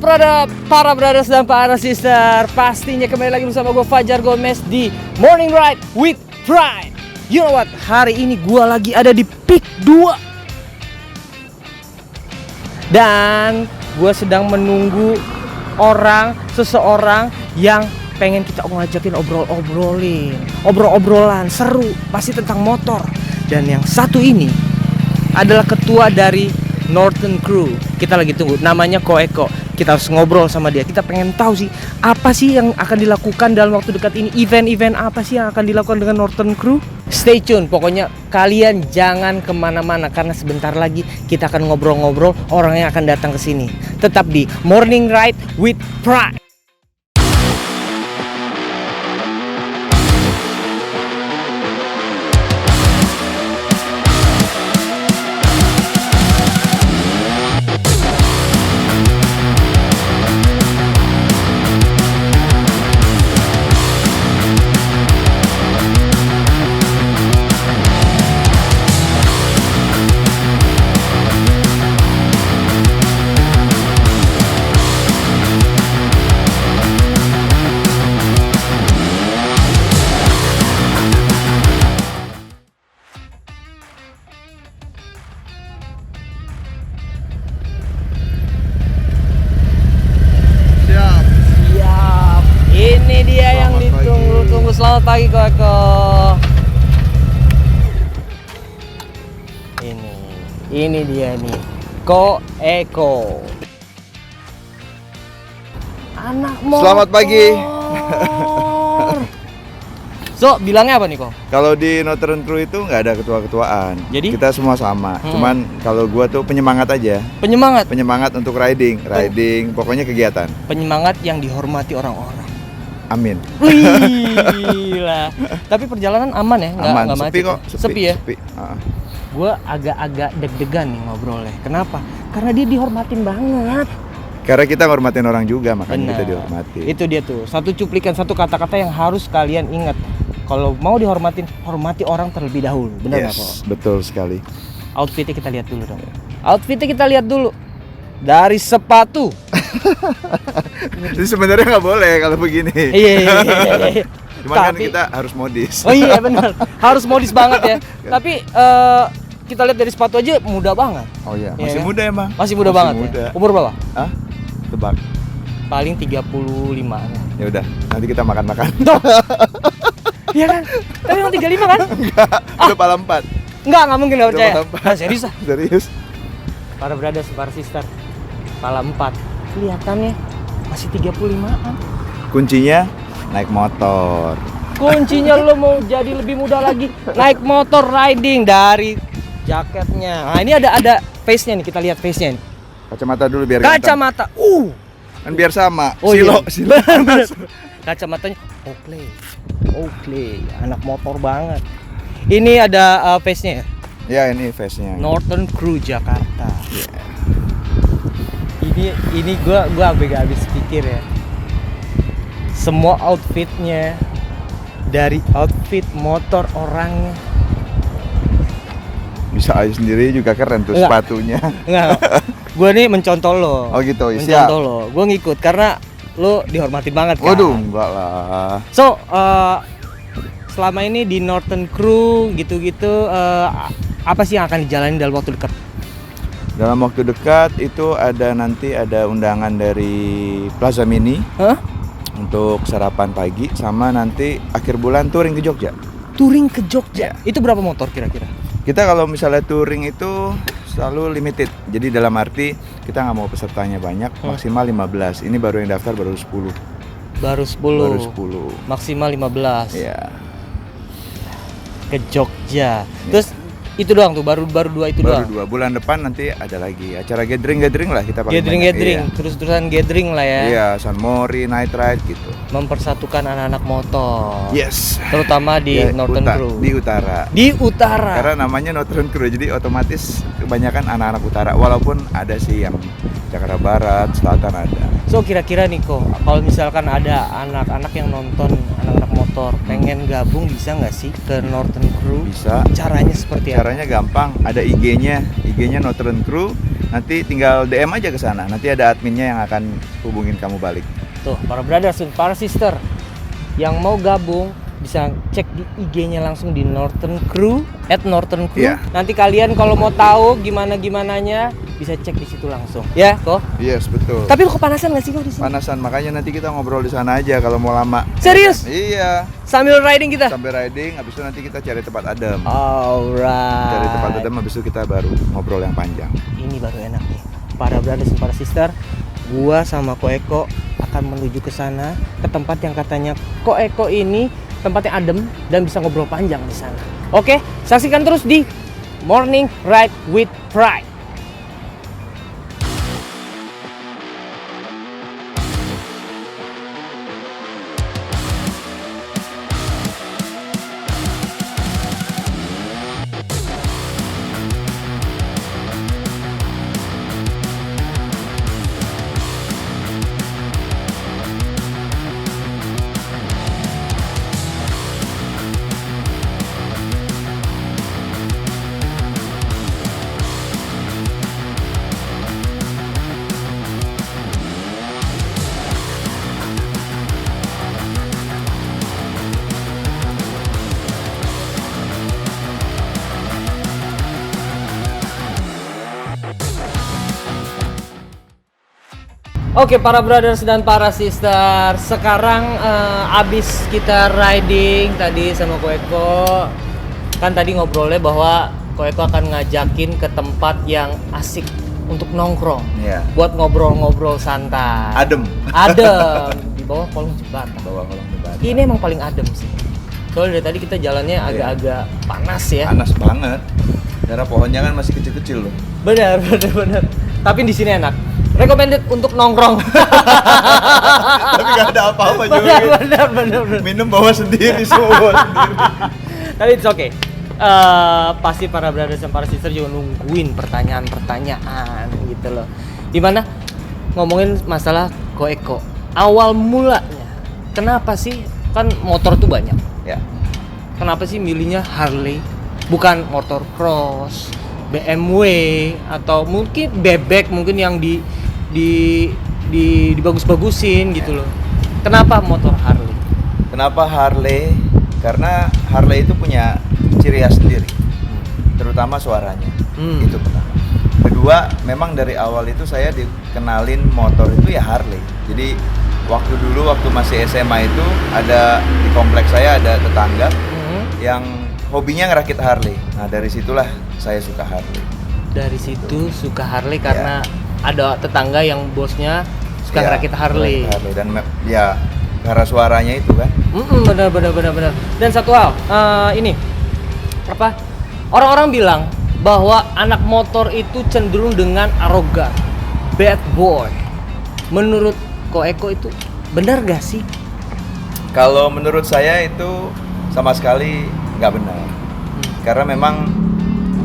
para brothers dan para sister. Pastinya kembali lagi bersama gue Fajar Gomez di Morning Ride with Pride. You know what? Hari ini gue lagi ada di Peak 2. Dan gue sedang menunggu seseorang yang pengen kita ngajakin obrol-obrolan seru, pasti tentang motor. Dan yang satu ini adalah ketua dari Northern Crew. Kita lagi tunggu, namanya Ko Eko. Kita harus ngobrol sama dia. Kita pengen tahu sih, apa sih yang akan dilakukan dalam waktu dekat ini. Event-event apa sih yang akan dilakukan dengan Northern Crew. Stay tune, pokoknya kalian jangan kemana-mana. Karena sebentar lagi kita akan ngobrol-ngobrol orang yang akan datang ke sini. Tetap di Morning Ride with Pride. Selamat pagi Ko Eko. Ini dia nih, Ko Eko. Anak motor. Selamat pagi. So, bilangnya apa nih Ko? Kalau di Northern Crew itu nggak ada ketua-ketuaan. Jadi? Kita semua sama. Cuman kalau gua tuh penyemangat aja. Penyemangat untuk riding, pokoknya kegiatan. Penyemangat yang dihormati orang-orang. Amin. Wih lah. Tapi perjalanan aman ya? Nggak sepi macet kok. Sepi ya? Sepi. Gue agak-agak deg-degan nih ngobrolnya. Kenapa? Karena dia dihormatin banget. Karena kita ngormatin orang juga, makanya Benar. kita dihormati. Itu dia tuh, satu cuplikan, satu kata-kata yang harus kalian ingat. Kalau mau dihormatin, hormati orang terlebih dahulu. Benar nggak Yes, Ko? betul sekali. Outfitnya kita lihat dulu dong. Outfitnya kita lihat dulu. Dari sepatu. Jadi sebenarnya nggak boleh kalau begini. Iya. Cuman kan kita harus modis. Oh iya benar, harus modis banget ya. Tapi kita lihat dari sepatu aja muda banget. Oh iya, Iya masih kan? muda emang. Masih muda banget. Muda. Ya? Umur berapa? Hah? Tebak. Paling 35. Ya udah, nanti kita makan-makan. Iya kan? Tapi emang 35 kan? Enggak, udah pala 4. Enggak mungkin enggak percaya. Udah pala 4. Serius ah? Serius. Para brothers, para sister, pala 4. Kelihatannya masih 35-an. Kuncinya naik motor. Kuncinya lo mau jadi lebih muda lagi, naik motor riding. Dari jaketnya. Nah, ini ada face-nya nih, kita lihat face-nya nih. Kacamata dulu biar ganteng. Kacamata. Kan biar sama. Oh, Silo. Bener. Kacamatanya Oakley. Anak motor banget. Ini ada face-nya ya? Ya, ini face-nya. Northern Crew Jakarta. Ini gua agak habis pikir ya. Semua outfitnya, dari outfit motor orangnya. Bisa aja sendiri juga keren tuh. Enggak. Sepatunya. Enggak. Gua nih mencontoh lo. Oh gitu, mencontoh lo. Gua ngikut karena lo dihormatin banget kan. Waduh, enggak lah. So, selama ini di Northern Crew gitu-gitu, apa sih yang akan dijalani dalam waktu dekat? Dalam waktu dekat itu nanti ada undangan dari Plaza Mini. Hah? Untuk sarapan pagi, sama nanti akhir bulan touring ke Jogja. Touring ke Jogja? Itu berapa motor kira-kira? Kita kalau misalnya touring itu selalu limited. Jadi dalam arti kita nggak mau pesertanya banyak, maksimal 15. Ini baru yang daftar baru 10. Baru 10. Maksimal 15. Iya. Ke Jogja. Terus itu doang tuh, baru 2 itu doang. Baru 2. Bulan depan nanti ada lagi acara gathering lah kita pakai. Gathering, iya. terus-terusan gathering lah ya. Iya, San Mori, Night Ride gitu. Mempersatukan anak-anak motor. Yes. Terutama di Northern Crew. Di utara. Karena namanya Northern Crew, jadi otomatis kebanyakan anak-anak utara. Walaupun ada sih yang Jakarta Barat, Selatan ada. So kira-kira nih kok, kalau misalkan ada anak-anak yang nonton, anak-anak motor motor, pengen gabung bisa nggak sih ke Northern Crew? Bisa. Caranya seperti apa? Caranya gampang, ada IG-nya Northern Crew. Nanti tinggal DM aja ke sana. Nanti ada adminnya yang akan hubungin kamu balik. Tuh, para brothers dan para sister yang mau gabung bisa cek di IG-nya langsung di Northern Crew @Northern Crew. Iya. Nanti kalian kalau mau tahu gimananya bisa cek di situ langsung. Ya, kok. Yes, betul. Tapi lu kepanasan nggak sih kok di sini? Panasan, makanya nanti kita ngobrol di sana aja kalau mau lama. Serius? Iya. Sambil riding kita. Sampai riding, habis itu nanti kita cari tempat adem. Alright. Cari tempat adem, habis itu kita baru ngobrol yang panjang. Ini baru enak nih. Para brothers dan para sister, gua sama Ko Eko akan menuju ke sana, ke tempat yang katanya Ko Eko ini tempatnya adem dan bisa ngobrol panjang di sana. Oke, saksikan terus di Morning Ride with Pride. Oke, para brothers dan para sister, sekarang abis kita riding tadi sama Ko Eko, kan tadi ngobrolnya bahwa Ko Eko akan ngajakin ke tempat yang asik untuk nongkrong, Iya. buat ngobrol-ngobrol santai. Adem. Adem di bawah kolong jembatan. Bawa kolong jembatan. Ini emang paling adem sih. Soalnya dari tadi kita jalannya agak-agak panas ya. Panas banget. Karena pohonnya kan masih kecil-kecil loh. Benar. Tapi di sini enak. Recommended untuk nongkrong. Tapi gak ada apa-apa juga. Benar. Minum bawa sendiri semua sendiri. Tapi it's okay. Pasti para brothers dan para sister juga nungguin pertanyaan-pertanyaan gitu loh. Dimana ngomongin masalah Ko Eko, awal mulanya kenapa sih, kan motor tuh banyak, Ya. kenapa sih milihnya Harley bukan motor cross, BMW atau mungkin bebek mungkin yang dibagus-bagusin gitu loh? Kenapa motor Harley? Kenapa Harley? Karena Harley itu punya ciri khas sendiri, terutama suaranya. Itu pertama. Kedua, memang dari awal itu saya dikenalin motor itu ya Harley. Jadi waktu masih SMA itu ada di kompleks saya ada tetangga yang hobinya ngerakit Harley. Nah dari situlah saya suka Harley. Dari situ suka Harley karena ada tetangga yang bosnya suka ngerakit Harley. Dan ya karena suaranya itu kan. Benar. Dan satu hal, ini apa? Orang-orang bilang bahwa anak motor itu cenderung dengan arogan, bad boy. Menurut Ko Eko itu benar gak sih? Kalau menurut saya itu sama sekali nggak benar. Karena memang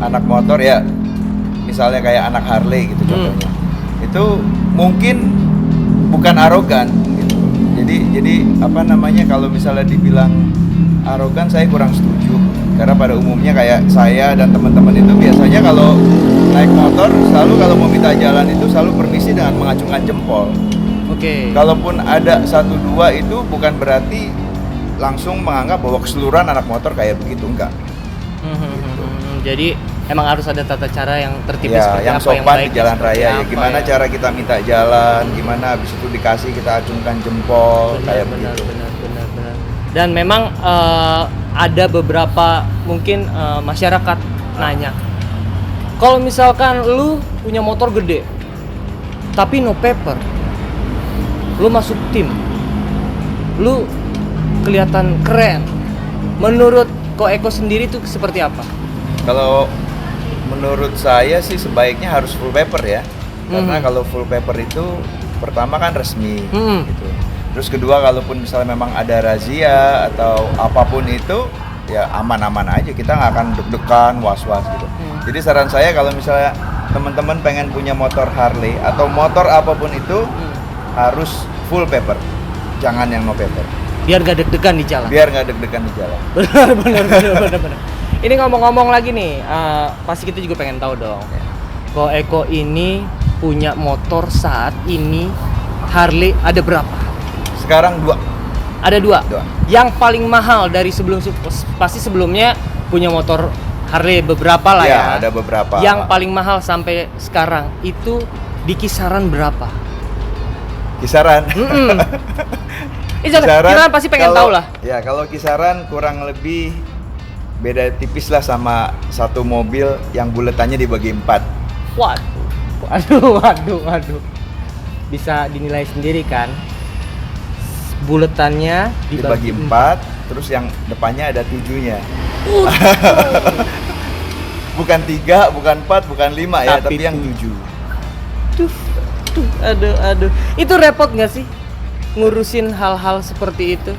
anak motor ya, misalnya kayak anak Harley gitu contohnya, itu mungkin bukan arogan gitu. Jadi apa namanya, kalau misalnya dibilang arogan saya kurang setuju. Karena pada umumnya kayak saya dan teman-teman itu biasanya kalau naik motor selalu kalau mau minta jalan itu selalu permisi dengan mengacungkan jempol. Oke. Kalaupun ada 1-2 itu bukan berarti langsung menganggap bahwa keseluruhan anak motor kayak begitu, enggak. Jadi emang harus ada tata cara yang tertib Ya, seperti yang apa, sopan baik di jalan seperti raya ya. apa Gimana ya. cara kita minta jalan, gimana habis itu dikasih kita acungkan jempol kayak begitu. Benar. Dan memang ada beberapa mungkin masyarakat nanya, kalau misalkan lu punya motor gede tapi no paper, lu masuk tim, lu kelihatan keren. Menurut Ko Eko sendiri tuh seperti apa? Kalau menurut saya sih sebaiknya harus full paper ya. Karena kalau full paper itu pertama kan resmi gitu. Terus kedua, kalaupun misalnya memang ada razia atau apapun itu ya aman-aman aja, kita nggak akan deg-degan, was-was gitu. Jadi saran saya kalau misalnya teman-teman pengen punya motor Harley atau motor apapun itu harus full paper, jangan yang no paper. Biar gak deg-degan di jalan. Biar nggak deg-degan di jalan. benar. Ini ngomong-ngomong lagi nih, pasti kita juga pengen tahu dong. Ko Eko ini punya motor saat ini Harley ada berapa? Sekarang 2. Ada 2. Dua. Yang paling mahal dari pasti sebelumnya punya motor Harley beberapa lah ya. Ada beberapa. Yang paling mahal sampai sekarang itu di kisaran berapa? Kisaran. Kita kan pasti pengen tahu lah. Ya, kalau kisaran kurang lebih beda tipis lah sama satu mobil yang buletannya dibagi 4. Waduh. Bisa dinilai sendiri kan. Buletannya Dibagi 4, terus yang depannya ada 7-nya. Bukan 3, bukan 4, bukan 5 ya, tapi yang 7. Aduh. Itu repot nggak sih ngurusin hal-hal seperti itu?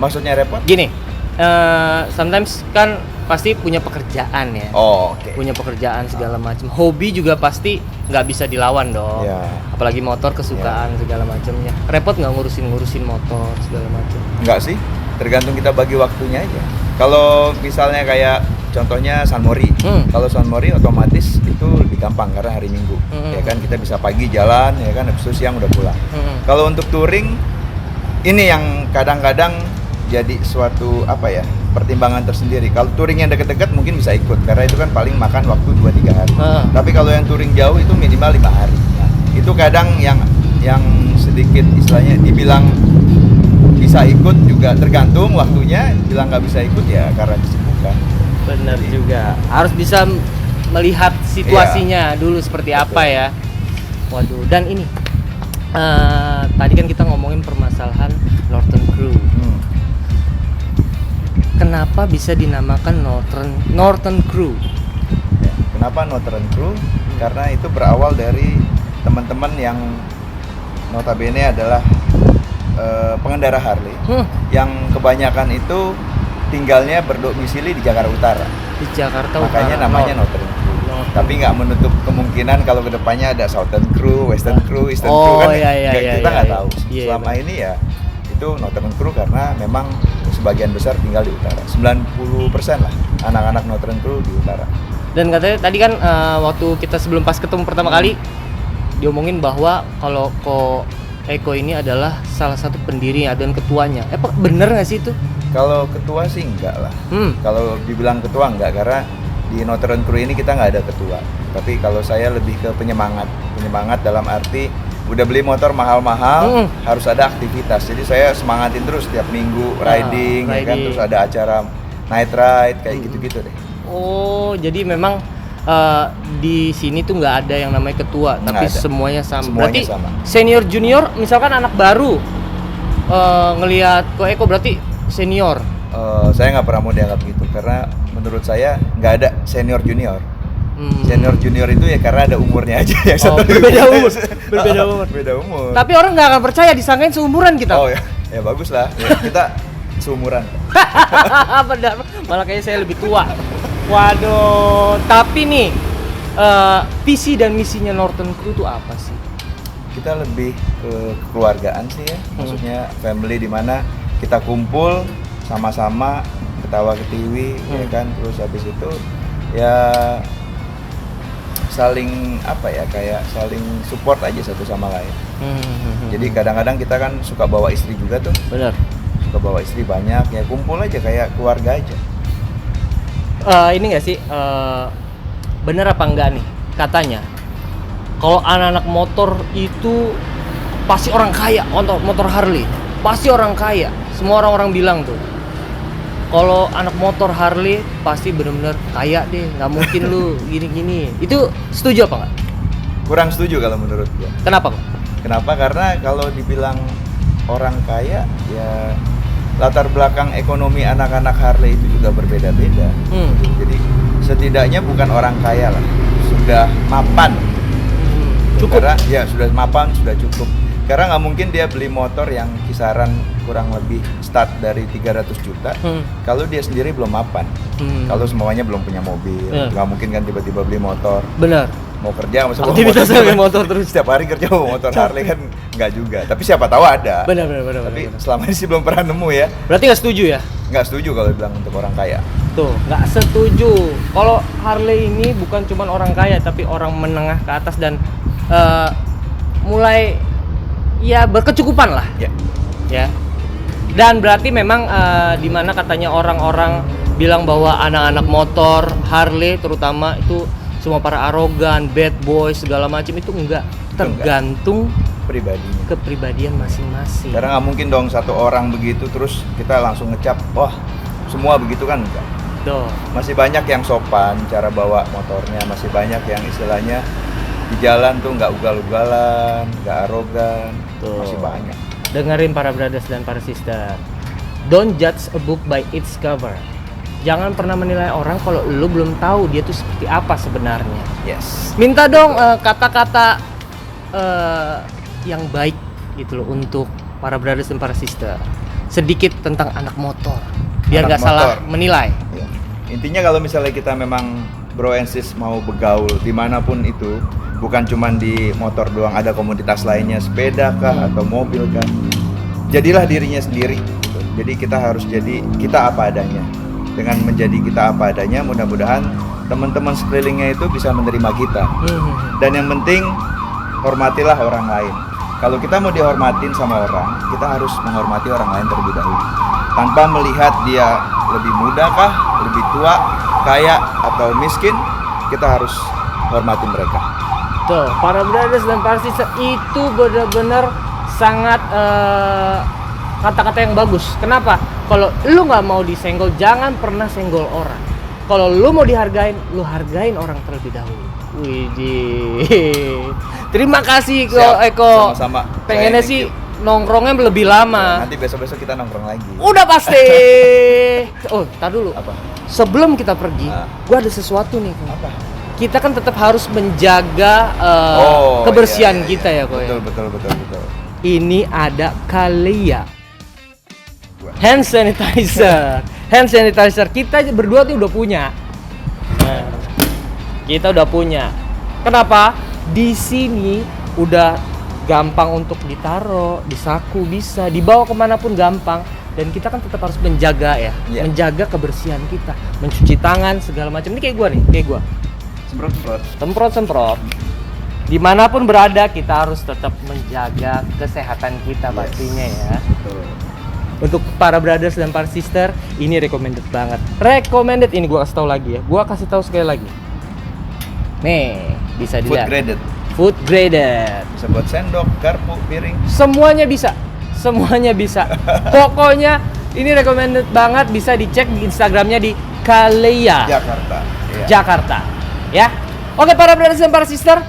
Maksudnya repot? Gini, sometimes kan pasti punya pekerjaan ya. Oh, oke. Punya pekerjaan segala macam. Hobi juga pasti nggak bisa dilawan dong. Ya. Apalagi motor kesukaan segala macamnya. Repot nggak ngurusin motor segala macam? Enggak sih, tergantung kita bagi waktunya aja. Kalau misalnya kayak contohnya San Mori. Kalau San Mori otomatis itu lebih gampang karena hari Minggu. Ya kan kita bisa pagi jalan ya kan, habis itu siang udah pulang. Kalau untuk touring ini yang kadang-kadang jadi suatu pertimbangan tersendiri. Kalau touring yang deket-deket mungkin bisa ikut karena itu kan paling makan waktu 2-3 hari. Tapi kalau yang touring jauh itu minimal 5 hari. Nah, itu kadang yang sedikit istilahnya dibilang bisa ikut juga tergantung waktunya, bilang nggak bisa ikut ya karena kesibukan. Benar juga. Harus bisa melihat situasinya dulu seperti apa ya. Waduh, dan ini tadi kan kita ngomongin permasalahan Northern Crew. Kenapa bisa dinamakan Northern Crew? Kenapa Northern Crew? Karena itu berawal dari teman-teman yang notabene adalah pengendara Harley yang kebanyakan itu tinggalnya berdomisili di Jakarta Utara. Di Jakarta Utara. Makanya namanya Northern Crew. Tapi nggak menutup kemungkinan kalau kedepannya ada Southern Crew, Western Crew, Eastern Crew kan kita nggak tahu. Selama ini ya itu Northern Crew karena memang sebagian besar tinggal di utara. 90% lah anak-anak Northern Crew di utara. Dan katanya tadi kan waktu kita sebelum pas ketemu pertama kali diomongin bahwa kalau Ko Eko ini adalah salah satu pendiri dan ketuanya. Bener nggak sih itu? Kalau ketua sih enggak lah. Kalau dibilang ketua enggak karena di Northern Crew ini kita nggak ada ketua. Tapi kalau saya lebih ke penyemangat dalam arti udah beli motor mahal-mahal harus ada aktivitas. Jadi saya semangatin terus tiap minggu riding. Ya kan, terus ada acara night ride kayak gitu-gitu deh. Oh, jadi memang di sini tuh nggak ada yang namanya ketua, tapi semuanya sama. Berarti sama. Senior junior, misalkan anak baru ngelihat Ko Eko berarti senior. Saya nggak pernah mau dianggap gitu karena menurut saya nggak ada senior junior. Senior junior itu ya karena ada umurnya aja yang satu. Berbeda umur. Tapi orang nggak akan percaya disangkain seumuran kita. Oh ya bagus lah. Ya, kita seumuran. Benar. Malah kayaknya saya lebih tua. Waduh. Tapi nih visi dan misinya Northern Crew itu apa sih? Kita lebih ke kekeluargaan sih ya. Maksudnya family di mana kita kumpul sama-sama ketawa ketiwi ya kan, terus habis itu ya saling kayak saling support aja satu sama lain. Jadi kadang-kadang kita kan suka bawa istri juga tuh. Benar. Suka bawa istri banyak ya, kumpul aja kayak keluarga aja. Ini nggak sih bener apa enggak nih katanya kalau anak-anak motor itu pasti orang kaya, motor Harley pasti orang kaya, semua orang bilang tuh kalau anak motor Harley pasti benar-benar kaya deh, nggak mungkin lu gini-gini. Itu setuju apa nggak? Kurang setuju kalau menurut gua. Kenapa kok? Kenapa? Karena kalau dibilang orang kaya ya latar belakang ekonomi anak-anak Harley itu juga berbeda-beda. Jadi setidaknya bukan orang kaya lah, sudah mapan. Cukup. Karena ya sudah mapan, sudah cukup. Karena nggak mungkin dia beli motor yang kisaran kurang lebih start dari 300 juta kalau dia sendiri belum mapan. Kalau semuanya belum punya mobil, nggak mungkin kan tiba-tiba beli motor. Benar. Mau kerja masa Aktivitas pakai motor terus. Setiap hari kerja bawa motor Harley kan nggak juga. Tapi siapa tahu ada. Benar. Tapi selama ini sih belum pernah nemu ya. Berarti nggak setuju ya? Nggak setuju kalau bilang untuk orang kaya. Tuh, nggak setuju. Kalau Harley ini bukan cuma orang kaya, tapi orang menengah ke atas dan mulai ya berkecukupan lah. Ya. Dan berarti memang di mana katanya orang-orang bilang bahwa anak-anak motor Harley terutama itu semua para arogan, bad boy segala macam itu enggak, tergantung pribadinya, kepribadian masing-masing. Karena nggak mungkin dong satu orang begitu terus kita langsung ngecap, wah semua begitu kan enggak. Tuh. Masih banyak yang sopan cara bawa motornya, masih banyak yang istilahnya di jalan tuh nggak ugal-ugalan, nggak arogan. Tuh. Masih banyak. Dengerin para brothers dan para sister, don't judge a book by its cover. Jangan pernah menilai orang kalau lu belum tahu dia tuh seperti apa sebenarnya. Yes. Minta dong kata-kata yang baik gitu loh untuk para brothers dan para sister. Sedikit tentang anak motor, biar nggak salah menilai. Ya. Intinya kalau misalnya kita memang bro and sis mau begaul dimanapun itu, bukan cuma di motor doang, ada komunitas lainnya, sepeda kah atau mobil kah, jadilah dirinya sendiri gitu. Jadi kita harus jadi kita apa adanya. Dengan menjadi kita apa adanya, mudah-mudahan teman-teman sekelilingnya itu bisa menerima kita. Dan yang penting hormatilah orang lain. Kalau kita mau dihormatin sama orang, kita harus menghormati orang lain terlebih dahulu, tanpa melihat dia lebih muda kah, lebih tua, kaya atau miskin. Kita harus hormati mereka. Tuh, para brothers dan para sister itu benar-benar sangat kata-kata yang bagus. Kenapa? Kalau lu nggak mau disenggol, jangan pernah senggol orang. Kalau lu mau dihargain, lu hargain orang terlebih dahulu. Widih. Terima kasih kok Eko. Sama-sama. Pengennya sih nongkrongnya lebih lama. Nanti besok-besok kita nongkrong lagi. Udah pasti. Oh, tar dulu. Apa? Sebelum kita pergi, gua ada sesuatu nih. Apa? Kita kan tetap harus menjaga kebersihan kita ya kok. Betul. Ini ada Kalia hand sanitizer. Hand sanitizer kita berdua tuh udah punya. Nah, kita udah punya. Kenapa? Di sini udah gampang untuk ditaruh di saku, bisa dibawa kemanapun gampang. Dan kita kan tetap harus menjaga ya, menjaga kebersihan kita, mencuci tangan segala macam. Ini kayak gua nih, kayak gua. Semprot. Dimanapun berada kita harus tetap menjaga kesehatan kita pastinya ya. Betul. Untuk para brothers dan para sister, ini recommended banget. Recommended ini gua kasih tahu lagi ya. Gua kasih tahu sekali lagi. Nih, bisa dilihat. Food graded. Bisa buat sendok, garpu, piring. Semuanya bisa. Pokoknya ini recommended banget, bisa dicek di Instagramnya di Kalia Jakarta. Ya. Oke para brothers dan para sister,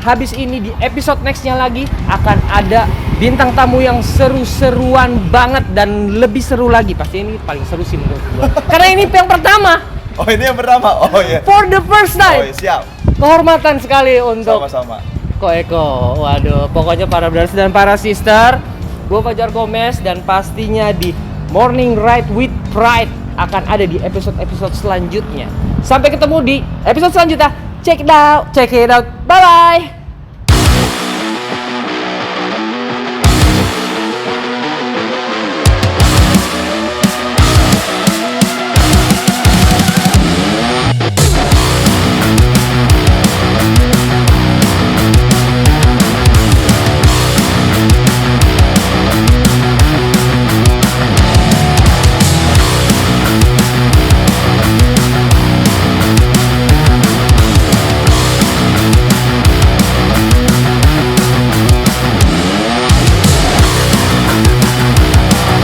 habis ini di episode nextnya lagi akan ada bintang tamu yang seru-seruan banget dan lebih seru lagi. Pasti ini paling seru sih menurut gua. Karena ini yang pertama. Oh, ini yang pertama. Oh iya. For the first time. Oh iya, siap. Kehormatan sekali untuk sama-sama. Ko Eko. Waduh, pokoknya para brothers dan para sister, gua Fajar Gomez dan pastinya di Morning Ride with Pride akan ada di episode-episode selanjutnya. Sampai ketemu di episode selanjutnya. Check it out. Bye bye.